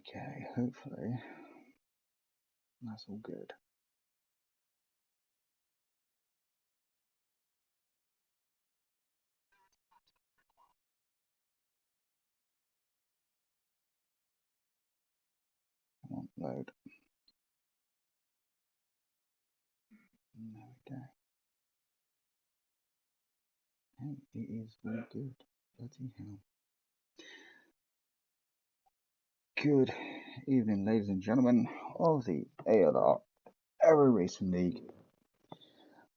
Okay, hopefully that's all good. Come on, load. There we go. Hey, it is all good. Bloody hell. Good evening, ladies and gentlemen of the Aero Racing League.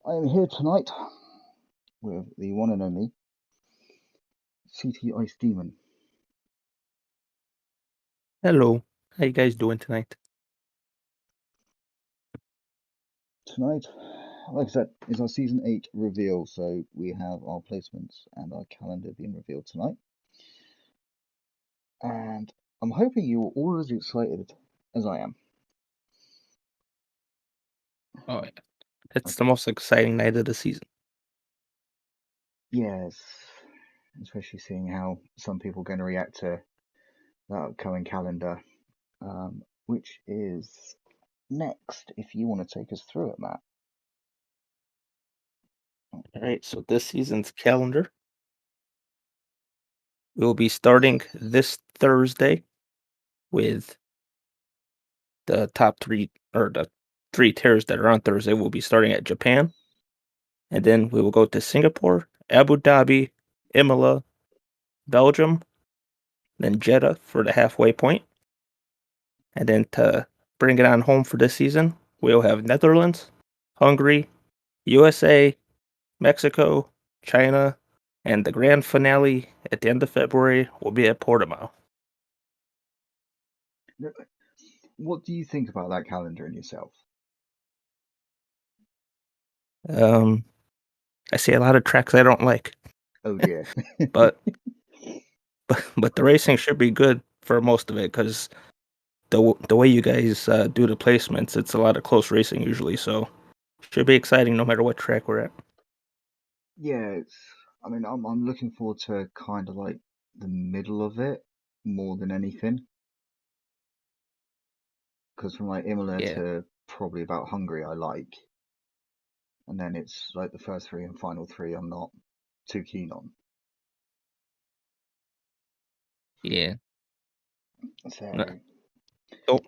I am here tonight with the one and only CT Ice Demon. Hello. How you guys doing tonight? Tonight, like I said, is our Season 8 reveal, so we have our placements and our calendar being revealed tonight. And I'm hoping you're all as excited as I am. Oh yeah. It's the most exciting night of the season. Yes, especially seeing how some people are going to react to that upcoming calendar, which is next, if you want to take us through it, Matt. Alright, so this season's calendar will be starting this Thursday with the top three, or the three tiers that are on Thursday will be starting at Japan. And then we will go to Singapore, Abu Dhabi, Imola, Belgium, then Jeddah for the halfway point. And then to bring it on home for this season, we'll have Netherlands, Hungary, USA, Mexico, China, and the grand finale at the end of February will be at Portimao. What do you think about that calendar in yourself? I see a lot of tracks I don't like, Oh dear. but but the racing should be good for most of it because the way you guys do the placements, it's a lot of close racing usually, so should be exciting no matter what track we're at. Yeah, I mean, I'm looking forward to kind of like the middle of it more than anything. Because from like Imola Yeah, to probably about Hungary, I like. And then it's like the first three and final three I'm not too keen on. yeah. So No, The,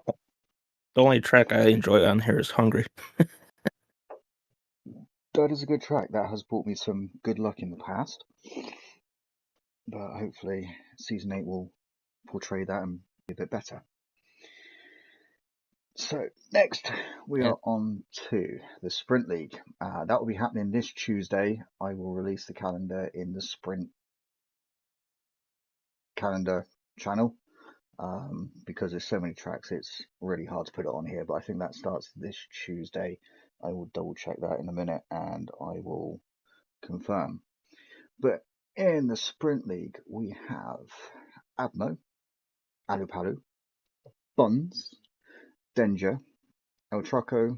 the only track I enjoy on here is Hungary. that is a good track. That has brought me some good luck in the past. But hopefully season 8 will portray that and be a bit better. So next we Yeah, are on to the Sprint League. That will be happening this Tuesday. I will release the calendar in the Sprint calendar channel. Because there's so many tracks, it's really hard to put it on here, but I think that starts this Tuesday. I will double check that in a minute and I will confirm. But in the Sprint League, we have Admo, Alupalu, Buns, Danger, El Troco,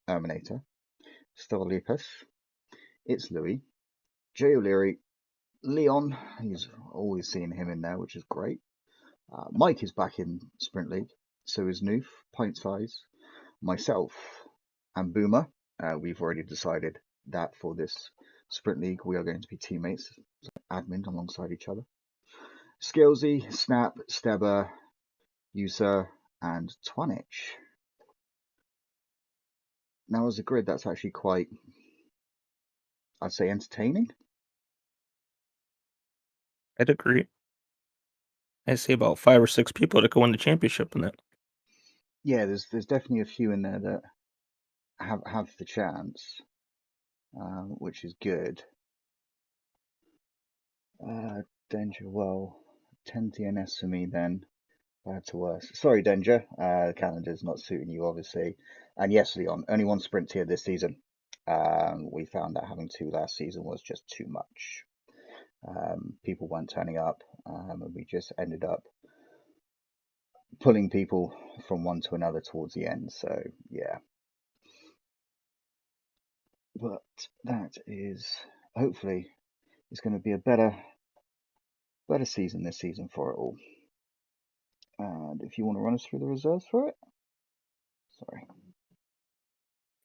Terminator, Stolicus, It's Louis, Jay O'Leary, Leon, he's always seeing him in there, which is great. Mike is back in Sprint League, so is Noof, Pint Size, myself, and Boomer. We've already decided that for this Sprint League we are going to be teammates, so admin alongside each other. Skillsy, Snap, Stebber, User, and Twanich. Now as a grid, that's actually quite, I'd say, entertaining. I'd agree. I see about 5 or 6 people that could win the championship in that. Yeah, there's definitely a few in there that have the chance, which is good. Danger, well, 10 TNS for me then. Bad to worse. Sorry, Danger. The calendar's not suiting you, obviously. And yes, Leon, only one sprint here this season. We found that having two last season was just too much. People weren't turning up, and we just ended up pulling people from one to another towards the end. So, yeah. But that is, hopefully, it's going to be a better season this season for it all. And if you want to run us through the reserves for it, sorry.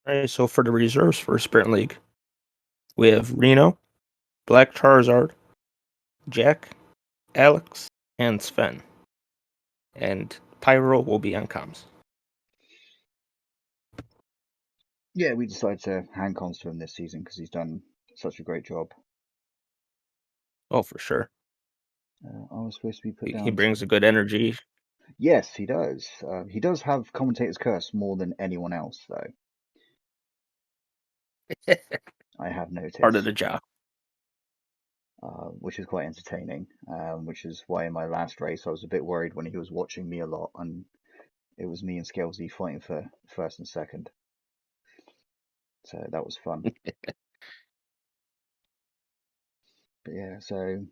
Alright, so for the reserves for Sprint League, we have Reno, Black Charizard, Jack, Alex, and Sven. And Pyro will be on comms. Yeah, we decided to hand cons to him this season because he's done such a great job. Oh, for sure. I was supposed to be put He down to. brings a good energy. Yes, he does. He does have commentator's curse more than anyone else, though. I have Part of noticed, the job. which is quite entertaining. Which is why in my last race I was a bit worried when he was watching me a lot, and it was me and Scalesy fighting for first and second. So that was fun. But yeah, so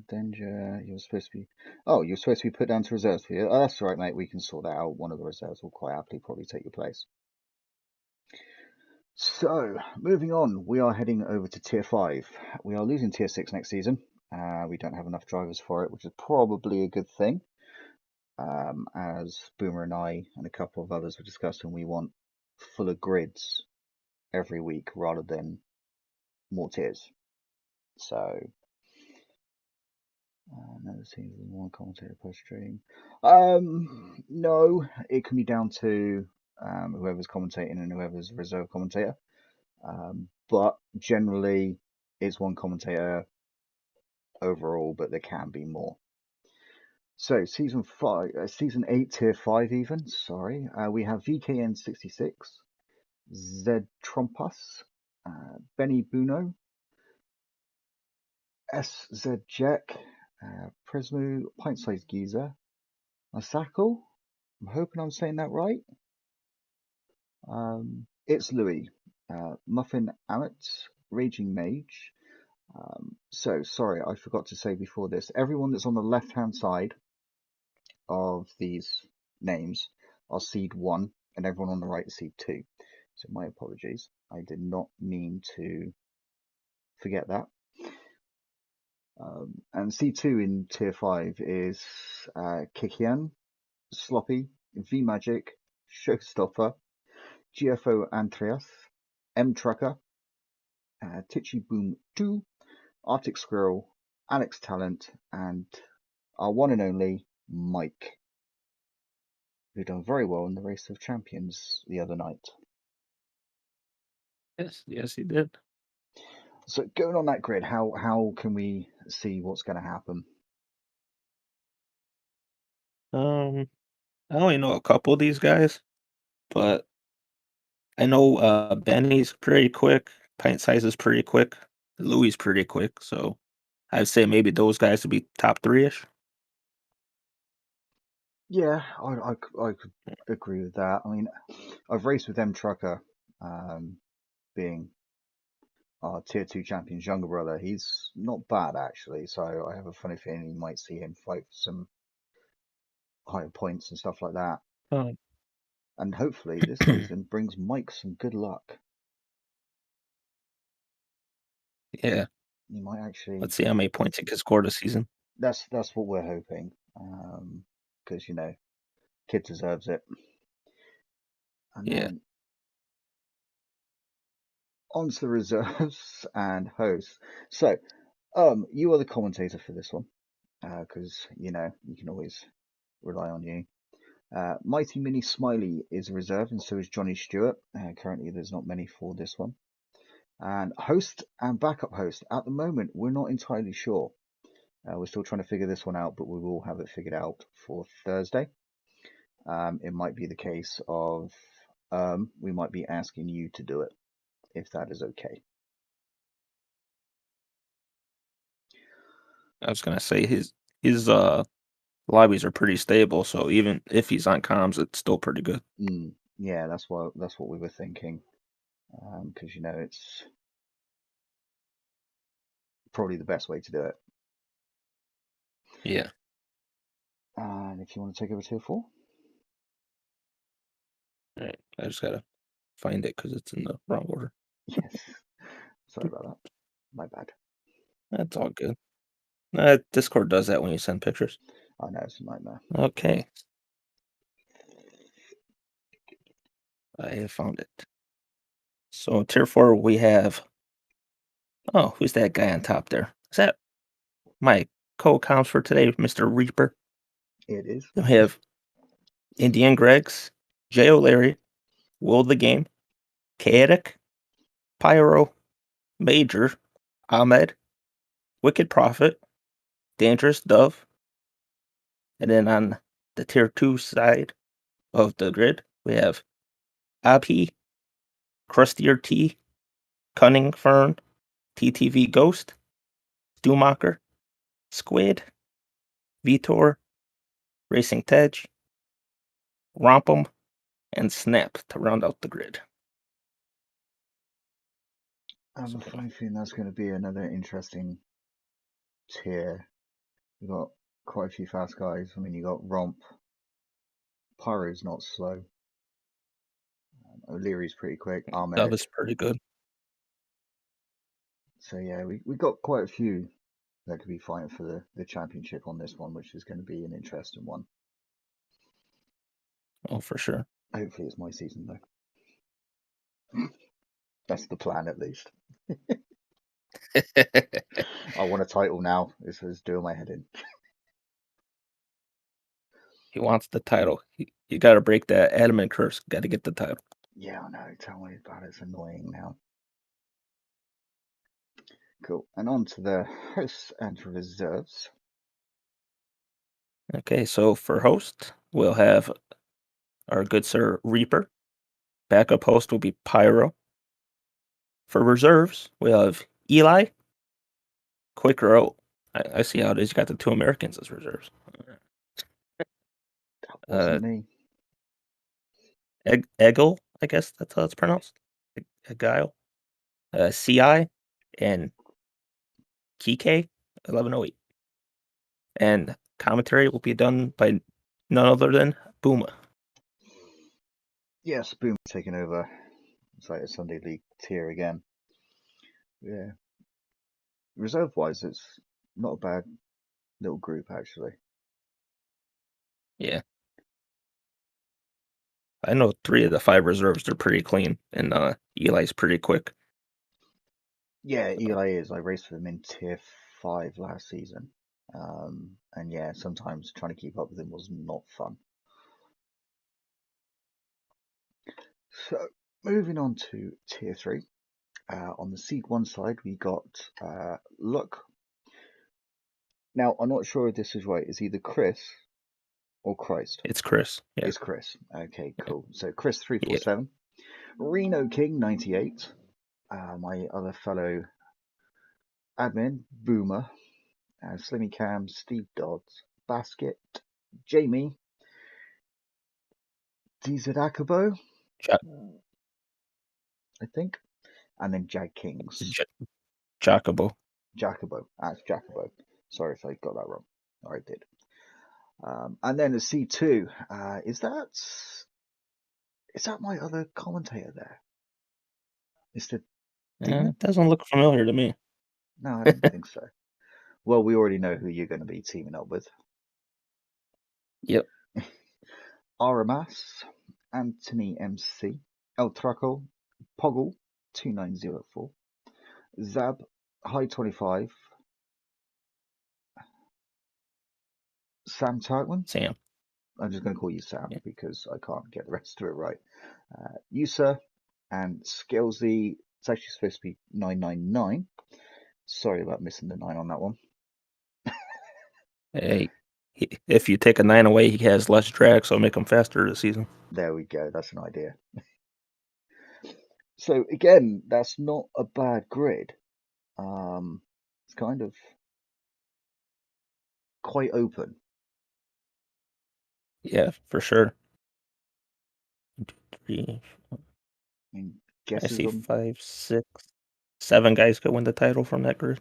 Danger, you're supposed to be. Oh, you're supposed to be put down to reserves for you. Oh, that's all right, mate. We can sort that out. One of the reserves will quite happily probably take your place. So, moving on, we are heading over to Tier 5. We are losing Tier 6 next season. We don't have enough drivers for it, which is probably a good thing. As Boomer and I and a couple of others were discussing, we want fuller grids every week rather than more tiers. So, another team with one commentator per stream. No, it can be down to whoever's commentating and whoever's reserve commentator. But generally, it's one commentator overall, but there can be more. So season 8, tier 5 even, sorry. We have VKN66, Zed Trompas, Benny Buno, SZ Jack, Prismu, Pint Size Geezer, Masako, I'm hoping I'm saying that right. It's Louis, Muffin Amet, Raging Mage. So sorry, I forgot to say before this, everyone that's on the left hand side of these names are seed 1 and everyone on the right is seed 2. So my apologies. I did not mean to forget that. And C2 in tier 5 is Kikian, Sloppy, V Magic, Showstopper, GFO Antreas, M Trucker, Titchy Boom 2, Arctic Squirrel, Alex Talent, and our one and only Mike, who done very well in the Race of Champions the other night. Yes, he did. So going on that grid, how can we see what's going to happen? I only know a couple of these guys, but I know Benny's pretty quick. Pint size is pretty quick. Louis pretty quick. So I'd say maybe those guys would be top 3-ish. Yeah, I could agree with that. I mean, I've raced with M Trucker, being our tier 2 champion's younger brother. He's not bad actually, so I have a funny feeling you might see him fight for some higher points and stuff like that. Um, And hopefully this season brings Mike some good luck. yeah. He might actually. Let's see how many points he can score this season. That's what we're hoping, because kid deserves it. And Yeah. then onto the reserves and hosts. So, you are the commentator for this one, because you can always rely on you. Mighty Mini Smiley is a reserve, and so is Johnny Stewart. Currently, there's not many for this one. And host and backup host, at the moment, we're not entirely sure. We're still trying to figure this one out, but we will have it figured out for Thursday. It might be the case of we might be asking you to do it, if that is okay. I was gonna say his lobbies are pretty stable, so even if he's on comms, it's still pretty good. Yeah, that's what we were thinking, because it's probably the best way to do it. Yeah. And if you want to take over tier 4, All right. I just gotta find it because it's in the wrong order. yes. Sorry about that. My bad. That's all good. Discord does that when you send pictures. I know it's a nightmare. Okay. I have found it. So tier 4, we have, oh, who's that guy on top there? Is that my co-accounts for today, Mr. Reaper? It is. Then we have Indian Gregs, Jay O'Leary, Will the Game, Chaotic, Pyro, Major, Ahmed, Wicked Prophet, Dangerous Dove, and then on the tier 2 side of the grid, we have Abhi, Crustier T, Cunning Fern, TTV Ghost, Stewmacher, Squid, Vitor, Racing Tej, Rompum, and Snap to round out the grid. I have So, a funny feeling that's going to be another interesting tier. We've got quite a few fast guys. I mean, you got Romp. Pyro's not slow. O'Leary's pretty quick. Dove Ahmed. is pretty good. So yeah, we got quite a few that could be fighting for the championship on this one, which is going to be an interesting one. Oh, for sure. Hopefully it's my season though. That's the plan at least. I want a title now. This is doing my head in. He wants the title. You got to break that adamant curse. Got to get the title. Yeah, I know. Tell me about it. It's annoying now. Cool. And on to the hosts and reserves. Okay, so for host, we'll have our good sir Reaper. Backup host will be Pyro. For reserves, we'll have Eli, Quicker. I see how it is. You got the 2 Americans as reserves. That Uh, wasn't me. Eggle, I guess that's how it's pronounced. Egile. CI, and Kike 1108. And commentary will be done by none other than Booma. Yes, Boom taking over. It's like a Sunday League tier again. Yeah. Reserve wise, it's not a bad little group actually. Yeah. I know 3 of the 5 reserves are pretty clean, and Eli's pretty quick. Yeah, So, Eli is. I raced with him in tier 5 last season. And yeah, sometimes trying to keep up with him was not fun. So moving on to tier 3. On the Seed 1 side, we got Luck. Now, I'm not sure if this is right. It's either Chris or Christ. it's Chris. Yeah. It's Chris. Okay, cool. So Chris Yeah. 347, Reno King 98, my other fellow admin Boomer, Slimmy Cam, Steve Dodds, Basket, Jamie, DZ Akabo, Ja- I think, and then Jag Kings. J- Jacobo. Jacobo. That's Jacobo. Sorry if I got that wrong. Or I did. And then the C2. Is that my other commentator there? Mr. Demon? It doesn't look familiar to me. No, I didn't think so. Well, we already know who you're going to be teaming up with. Yep. Aramas, Anthony MC, El Traco, Poggle 2904, Zab High 25, Sam Tartman. Sam. I'm just going to call you Sam Yeah. because I can't get the rest of it right. Yusa and Skillsy. It's actually supposed to be 999. Sorry about missing the 9 on that one. Hey, if you take a 9 away, he has less drag, so make him faster this season. There we go. That's an idea. So again, that's not a bad grid. It's kind of quite open. Yeah, for sure. 1, 2, 3. I mean, I guesses see on. 5, 6, 7 guys could win the title from that group.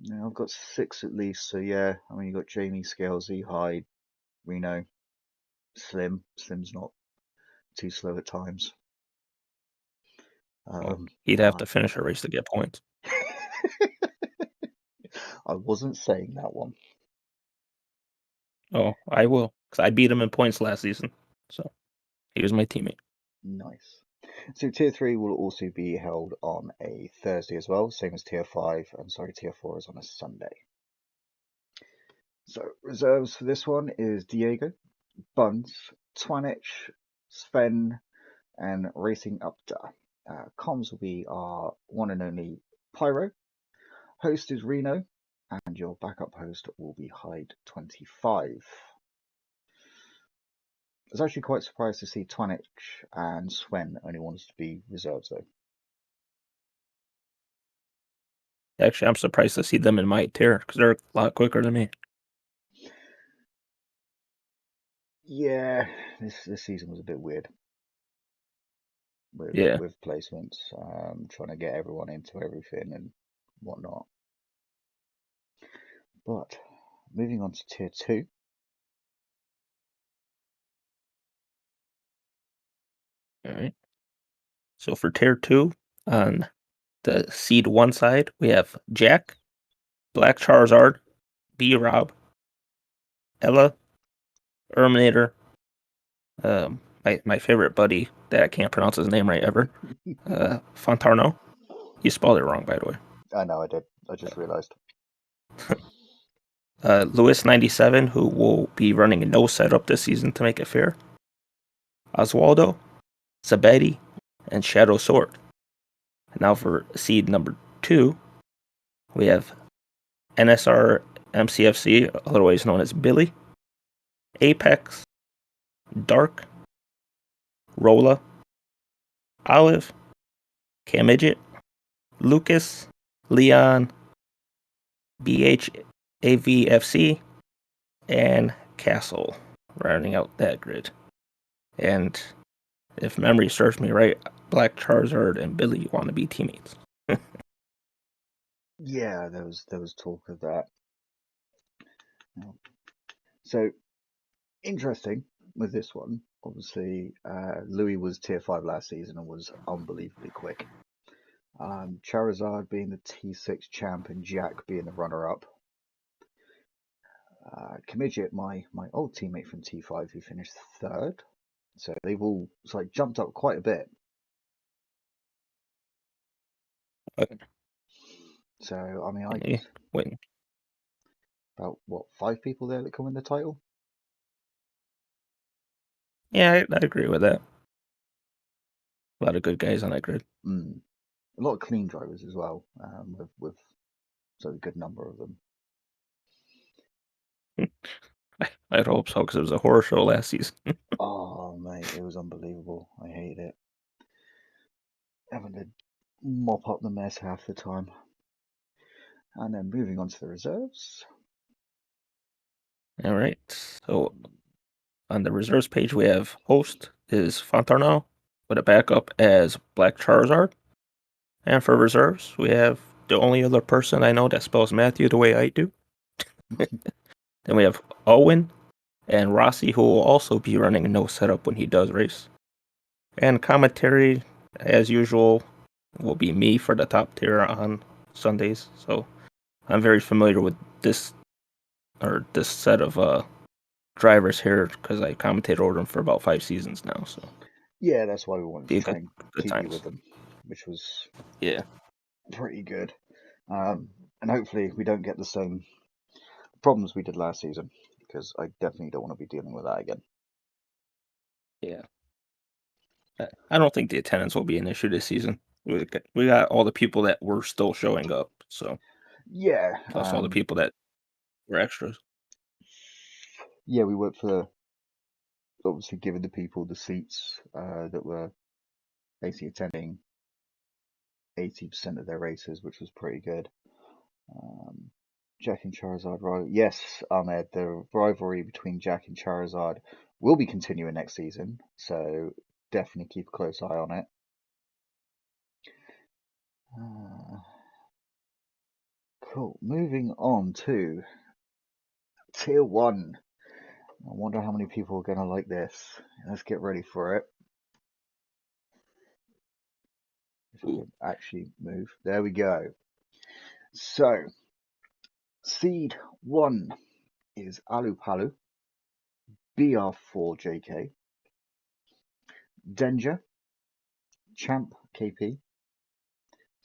Now I've got 6 at least. So yeah, I mean you got Jamie, Scalesy, Hyde, Reno, Slim. Slim's not too slow at times. Well, he'd have Ah, to finish a race to get points. I wasn't saying that one. Oh, I will, because I beat him in points last season. So he was my teammate. Nice. So tier 3 will also be held on a Thursday as well, same as tier 5. And sorry, tier 4 is on a Sunday. So reserves for this one is Diego, Buns, Twanich, Sven, and Racing Upda. Comms will be our one and only Pyro. Host is Reno, and your backup host will be Hyde25. I was actually quite surprised to see Twanich and Sven only wants to be reserves though. Actually, I'm surprised to see them in my tier because they're a lot quicker than me. Yeah, this season was a bit weird Yeah. with placements, trying to get everyone into everything and whatnot. But moving on to tier 2. All right. So for tier 2, on the seed 1 side, we have Jack, Black Charizard, B Rob, Ella, Erminator, my favorite buddy that I can't pronounce his name right ever, Fontarno. You spelled it wrong, by the way. I know I did. I just realised. Lewis 97, who will be running a no setup this season to make it fair. Oswaldo, Zabedi, and Shadow Sword. Now for seed number 2, we have NSR MCFC, otherwise known as Billy, Apex, Dark, Rolla, Olive, Camidget, Lucas, Leon, BHAVFC, and Castle, rounding out that grid. And if memory serves me right, Black Charizard and Billy want to be teammates. Yeah, there was talk of that. So interesting with this one. Obviously, Louis was tier 5 last season and was unbelievably quick. Charizard being the T6 champ and Jack being the runner-up. Kamidget, my old teammate from T5, who finished third. So they've all jumped up quite a bit. Okay. So I mean, I Wait. about what 5 people there that come in the title. Yeah, I agree with that. A lot of good guys on that grid. A lot of clean drivers as well, with a good number of them. I'd hope so because it was a horror show last season. Oh mate, it was unbelievable. I hated it. Having to mop up the mess half the time. And then moving on to the reserves. All right. So on the reserves page, we have host is Fontarno with a backup as Black Charizard. And for reserves, we have the only other person I know that spells Matthew the way I do. Then we have Owen and Rossi, who will also be running a no setup when he does race. And commentary, as usual, will be me for the top tier on Sundays. So I'm very familiar with this set of drivers here because I commentated over them for about 5 seasons now. So Yeah, that's why we wanted be to a try and good keep you times. with them, which was Yeah. pretty good. And hopefully we don't get the same problems we did last season, because I definitely don't want to be dealing with that again. Yeah. I don't think the attendance will be an issue this season. We got all the people that were still showing up, so Yeah, plus all the people that were extras. yeah, we worked for obviously giving the people the seats that were basically attending 80% of their races, which was pretty good. Um, Jack and Charizard rivalry. Yes, Ahmed, the rivalry between Jack and Charizard will be continuing next season, so definitely keep a close eye on it. Cool. Moving on to tier 1. I wonder how many people are going to like this. Let's get ready for it. If I Ooh. can actually move. There we go. So, Seed 1 is Alu Palu, BR4JK, Danger, Champ KP,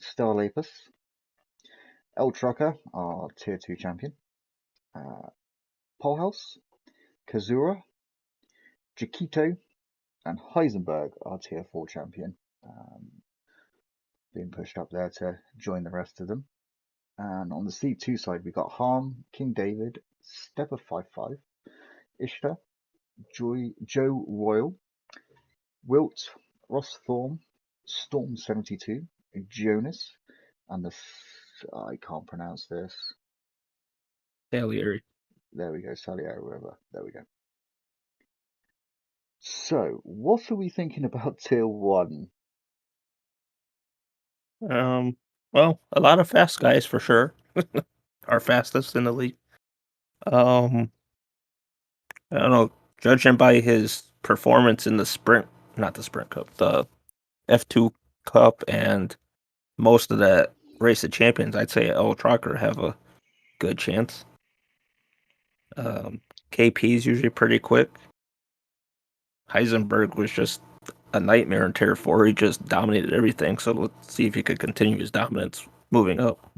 Starlapus, El Trucker, our Tier 2 champion, uh, Polhouse, Kazura, Chiquito, and Heisenberg, our Tier 4 champion, being pushed up there to join the rest of them. And on the C2 side, we got Harm, King David, Stepper55, Ishtar, Joe Royal, Wilt, Ross Thorn, Storm72, Jonas, and I can't pronounce this. Salieri. There we go, Salieri River. There we go. So, what are we thinking about Tier 1? Well, a lot of fast guys for sure. Our fastest in the league. Um, I don't know. Judging by his performance in the sprint, not the sprint cup, the F2 cup, and most of that race of champions, I'd say El Trucker have a good chance. KP is usually pretty quick. Heisenberg was just a nightmare in Tier 4. He just dominated everything. So let's see if he could continue his dominance moving up.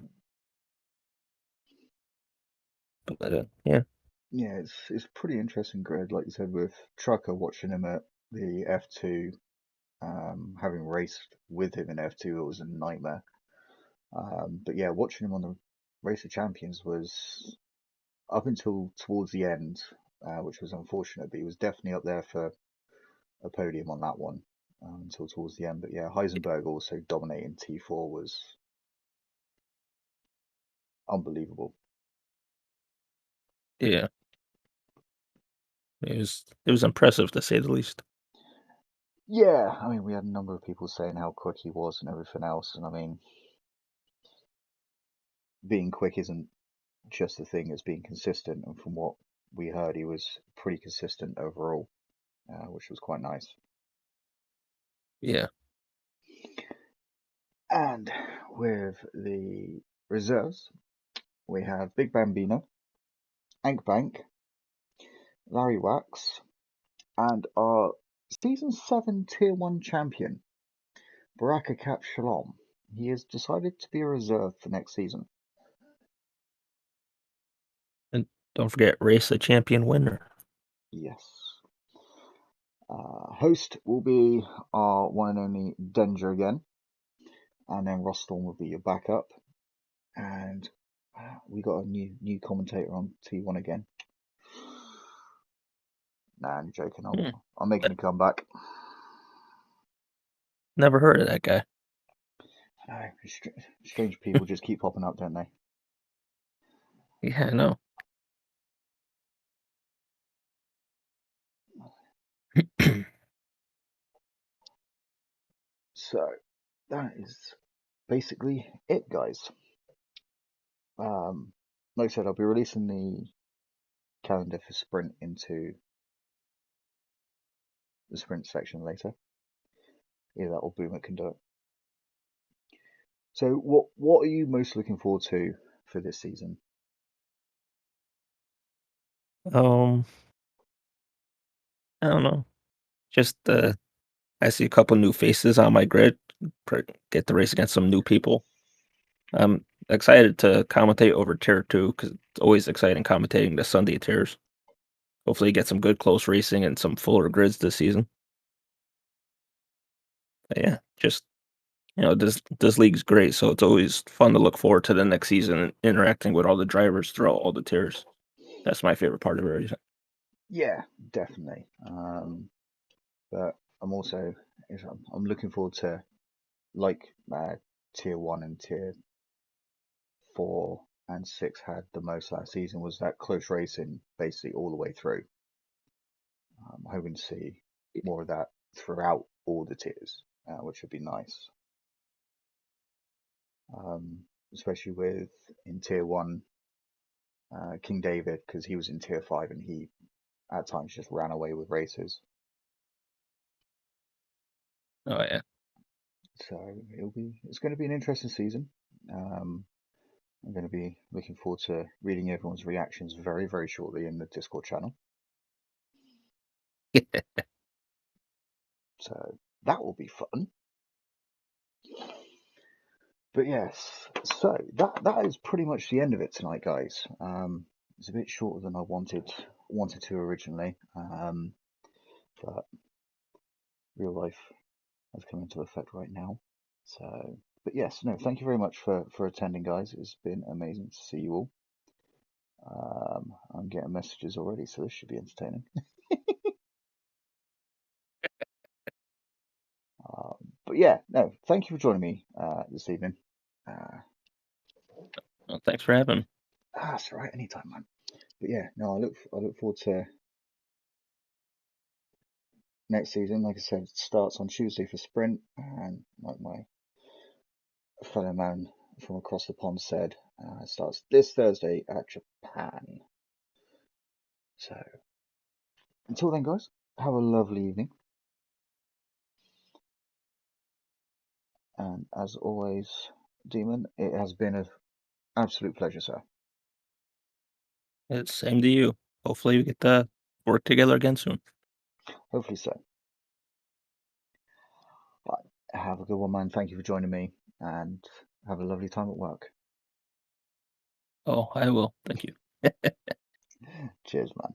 But yeah, Yeah, it's pretty interesting grid, like you said, with Trucker watching him at the F2, having raced with him in F2, it was a nightmare. But yeah, watching him on the Race of Champions was up until towards the end, which was unfortunate, but he was definitely up there for a podium on that one until towards the end. But yeah, Heisenberg also dominating T4 was unbelievable. yeah, it was impressive to say the least. Yeah, I mean, we had a number of people saying how quick he was and everything else, and I mean, being quick isn't just the thing, it's being consistent. And from what we heard, he was pretty consistent overall, which was quite nice. Yeah. And with the reserves, we have Big Bambino, Ank Bank, Larry Wax, and our Season 7 Tier 1 champion, Baraka Cap Shalom. He has decided to be a reserve for next season. And don't forget, race a champion winner. Yes. Host will be our one and only Danger again, and then Ross Storm will be your backup. And we got a new commentator on T1 again. Nah, I'm joking. Hmm. I'm making a comeback. Never heard of that guy. I know, strange people just keep popping up, don't they? Yeah, I know. So that is basically it, guys. Like I said, I'll be releasing the calendar for sprint into the sprint section later. Either that or Boomer can do it. So, what are you most looking forward to for this season? Um, I don't know. Just I see a couple new faces on my grid. Get to race against some new people. I'm excited to commentate over tier 2 because it's always exciting commentating the Sunday tiers. Hopefully, get some good close racing and some fuller grids this season. But yeah, just this league's great, so it's always fun to look forward to the next season and interacting with all the drivers throughout all the tiers. That's my favorite part of everything. Yeah, definitely. But I'm looking forward to like tier 1 and tier 4 and 6 had the most last season was that close racing basically all the way through. I'm hoping to see more of that throughout all the tiers, which would be nice. Especially with in tier 1 King David, because he was in tier 5 and he at times just ran away with races. Oh yeah, So it's going to be an interesting season. I'm going to be looking forward to reading everyone's reactions very, very shortly in the Discord channel. So that will be fun. But yes, so that is pretty much the end of it tonight, guys. It's a bit shorter than I wanted to originally, but real life has come into effect right now. So, but yes, no, thank you very much for attending, guys. It's been amazing to see you all. I'm getting messages already, so this should be entertaining. But yeah, no, thank you for joining me this evening. Well, thanks for having me. That's all right, anytime, man. But yeah, no, I look forward to next season. Like I said, it starts on Tuesday for sprint, and like my fellow man from across the pond said, starts this Thursday at Japan. So until then, guys, have a lovely evening. And as always, Demon, it has been an absolute pleasure, sir. Same to you. Hopefully we get to work together again soon. Hopefully so. But have a good one, man. Thank you for joining me, and have a lovely time at work. Oh, I will. Thank you. Cheers, man.